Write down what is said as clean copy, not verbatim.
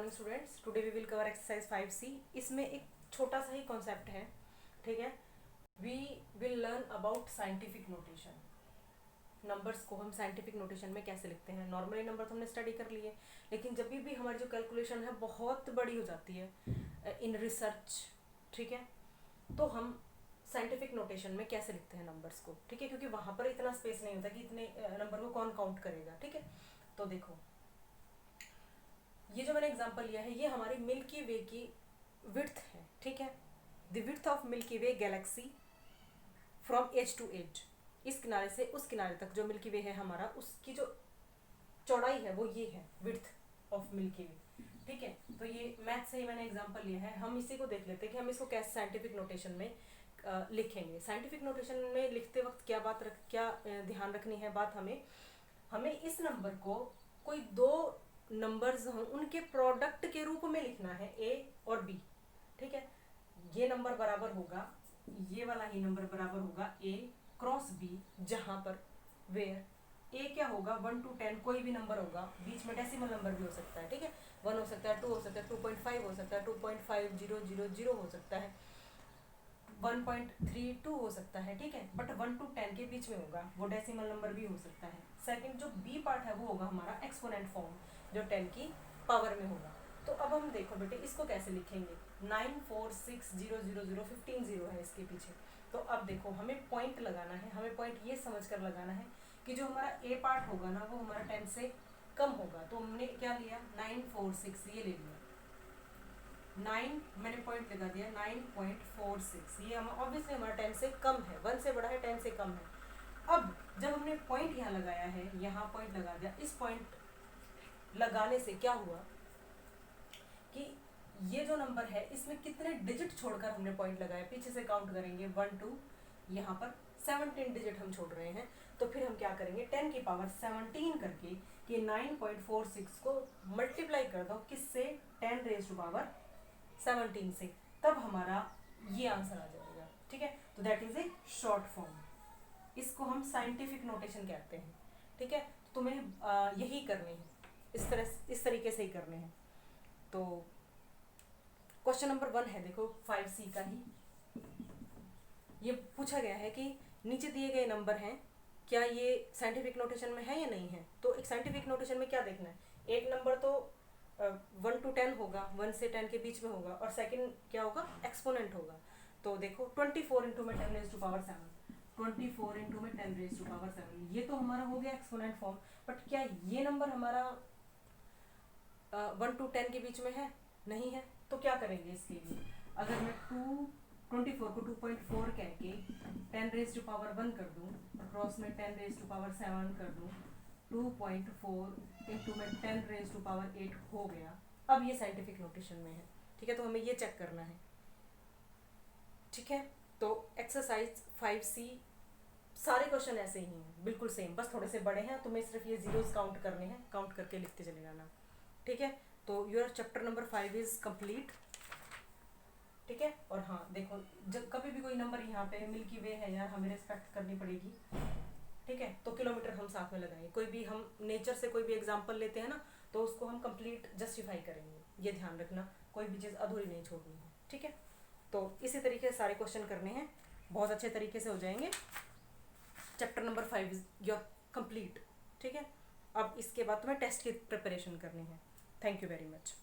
Morning students, today we will cover exercise 5C। इसमें एक छोटा सा ही कॉन्सेप्ट है, ठीक है। We will learn about scientific notation. Numbers को हम साइंटिफिक नोटेशन में कैसे लिखते हैं। नॉर्मली नंबर तो हमने स्टडी कर लिए, लेकिन जब भी हमारी जो कैलकुलेशन है बहुत बड़ी हो जाती है इन रिसर्च, ठीक है, तो हम साइंटिफिक नोटेशन में कैसे लिखते हैं नंबर्स को, ठीक है, क्योंकि वहाँ पर इतना स्पेस नहीं होता कि इतने नंबर को कौन काउंट करेगा, ठीक है। तो देखो, ये जो मैंने एग्जांपल लिया है ये हमारी मिल्की वे की विड्थ है, ठीक है। The width of Milky Way galaxy from edge to edge, इस किनारे से उस किनारे तक जो मिल्की वे है हमारा, उसकी जो चौड़ाई है वो ये है, विड्थ ऑफ मिल्की वे, ठीक है। तो ये मैथ से ही मैंने एग्जांपल लिया है। हम इसी को देख लेते हैं कि हम इसको कैसे साइंटिफिक नोटेशन में लिखेंगे। साइंटिफिक नोटेशन में लिखते वक्त क्या ध्यान रखनी है बात, हमें इस नंबर को कोई दो नंबर्स हों उनके प्रोडक्ट के रूप में लिखना है, ए और बी, ठीक है। ये नंबर बराबर होगा, ये वाला ही नंबर बराबर होगा ए क्रॉस बी, जहां पर वेयर ए क्या होगा 1 to 10 कोई भी नंबर होगा, बीच में डेसिमल नंबर भी हो सकता है, ठीक है। 1 हो सकता है, 2 हो सकता है, 2.5 हो सकता है, 2.5000 हो सकता है, 1.32 हो सकता है, ठीक है। बट 1 to 10 के बीच में होगा, वो डेसिमल नंबर भी हो सकता है। सेकंड जो बी पार्ट है वो होगा हमारा एक्सपोनेंट फॉर्म, जो 10 की पावर में होगा। तो अब हम देखो बेटे इसको कैसे लिखेंगे। 9460000 15 0 है इसके पीछे। तो अब देखो हमें पॉइंट लगाना है, हमें पॉइंट ये समझ कर लगाना है कि जो हमारा ए पार्ट होगा ना वो हमारा 10 से कम होगा। तो हमने क्या लिया, 946 ये ले लिया, 9 मैंने पॉइंट लगा दिया 9.46, ये हम ऑब्वियसली हमारा 10 से कम है, 1 से बड़ा है 10 से कम है। अब जब हमने पॉइंट यहाँ लगाया है, यहाँ पॉइंट लगा दिया, इस पॉइंट लगाने से क्या हुआ कि ये जो नंबर है इसमें कितने डिजिट छोड़कर हमने पॉइंट लगाया, पीछे से काउंट करेंगे 1 2, यहाँ पर 17 डिजिट हम छोड़ रहे हैं। तो फिर हम क्या करेंगे, 10 की पावर 17 करके ये 9.46 को मल्टीप्लाई कर दो किससे, 10 रेज़ टू पावर 17 से, तब हमारा ये आंसर आ जाएगा, ठीक है। तो that is a short form, इसको हम साइंटिफिक नोटेशन कहते हैं, ठीक है। तो तुम्हें यही करनी है, इस तरीके से ही करने हैं। तो क्वेश्चन नंबर 1 है, देखो 5C का ही ये पूछा गया है कि नीचे दिए गए नंबर हैं, क्या ये साइंटिफिक नोटेशन में है या नहीं है। तो एक साइंटिफिक नोटेशन में क्या देखना है, एक नंबर तो 1 to 10 होगा, 1 से 10 के बीच में होगा, और सेकंड क्या होगा, एक्सपोनेंट होगा। तो देखो 24 इंटू में 10 रेज़ टू पावर 7, 24 इंटू में 10 रेज़ टू पावर 7, ये तो हमारा हो गया एक्सपोनेंट फॉर्म। बट क्या ये नंबर हमारा 1 to 10 के बीच में है, नहीं है। तो क्या करेंगे इसके लिए, अगर मैं 24 को 2.4 कह के 10 रेज़ टू पावर 1 कर दूं, क्रॉस में 10 रेज़ टू पावर 7 कर दूं, 2.4 इंटू में 10 रेज़ टू पावर 8 हो गया। अब ये साइंटिफिक नोटेशन में है, ठीक है। तो हमें ये चेक करना है, ठीक है। तो एक्सरसाइज 5C सारे क्वेश्चन ऐसे ही हैं, बिल्कुल सेम, बस थोड़े से बड़े हैं। तुम्हें सिर्फ ये जीरोस काउंट करने हैं, काउंट करके लिखते चले जाना, ठीक है। तो your chapter number 5 is complete, ठीक है। और हाँ देखो, जब कभी भी कोई नंबर यहाँ पे मिल्की वे है यार, हमें रिस्पेक्ट करनी पड़ेगी, ठीक है। तो किलोमीटर हम साथ में लगाएंगे, कोई भी हम नेचर से कोई भी एग्जांपल लेते हैं ना, तो उसको हम कंप्लीट जस्टिफाई करेंगे, ये ध्यान रखना, कोई भी चीज़ अधूरी नहीं छोड़नी है, ठीक है। तो इसी तरीके से सारे क्वेश्चन करने हैं, बहुत अच्छे तरीके से हो जाएंगे। Chapter number 5 is your complete, ठीक है। अब इसके बाद तुम्हें टेस्ट की प्रिपरेशन करनी है। Thank you very much.